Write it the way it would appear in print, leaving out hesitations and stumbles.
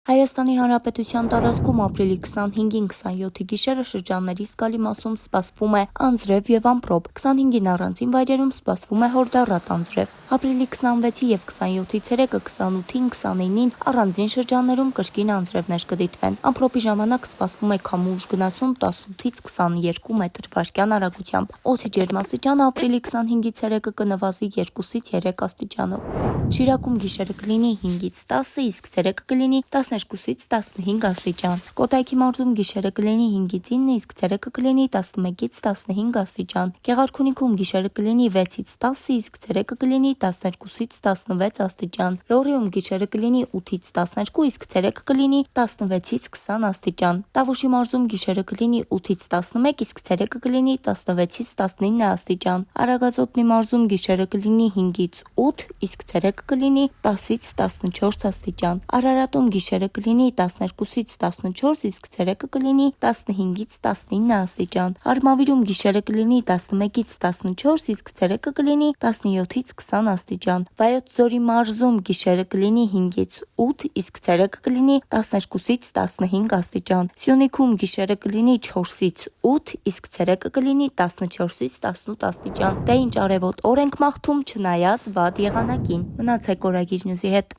Հայաստանի Հանրապետության տարածքում ապրիլի 25-ին 27-ի գիշերը շրջանների զգալի մասում սպասվում է անձրև և ամպրոպ, 25-ին առանձին վայրերում սպասվում է հորդառատ անձրև։ Ապրիլի 26-ի և 27-ի ցերեկը 28-ին 29-ին առանձին շրջաններում կրկին անձրևներ կդիտվեն։ Ամպրոպի ժամանակ սպասվում է քամու ուժ գնացում 18-ից 22 մետր/վայրկյան արագությամբ։ Օդի ջերմաստիճանը ապրիլի 25-ի ցերեկը կնվազի 2-ից 3 աստիճանով։ Շիրակում գիշերը կլինի 5-ից 10, իսկ ցերեկը կլինի 12-ից 15 աստիճան։ Կոտայքի մարզում գիշերը կլինի 5-ից 9, իսկ ցերեկը կլինի 11-ից 15 աստիճան։ Գեղարքունիքում գիշերը կլինի 6-ից 10, իսկ ցերեկը կլինի 12-ից 16 աստիճան։ Լոռիում գիշերը կլինի 8-ից 12, իսկ ցերեկը կլինի 16-ից 20 աստիճան։ Տավուշի մարզում գիշերը կլինի 8-ից 11, իսկ ցերեկը կլինի 16-ից 19 աստիճան։ Արագածոտնի մարզում գիշերը կլինի 5-ից 8, իսկ ցերեկը կլինի 10-ից 14 աստիճան։ Արարատում գիշերը կլինի 12-ից 14, իսկ ցերեկը կլինի 15-ից 19 աստիճան։ Արմավիրում գիշերը կլինի 11-ից 14, իսկ ցերեկը կլինի 17-ից 20 աստիճան։ Վայոց ձորի մարզում գիշերը կլինի 5-ից 8, իսկ ցերեկը կլինի 12-ից 15 աստիճան։ Սյունիքում գիշերը կլինի 4-ից 8, իսկ ցերեկը կլինի 14-ից 18 աստիճան։ Դե ինչ արևոտ օր ենք մաղթում չնայած վատ եղանակին։ Մնացեք Օրագիր Նյուզի հետ։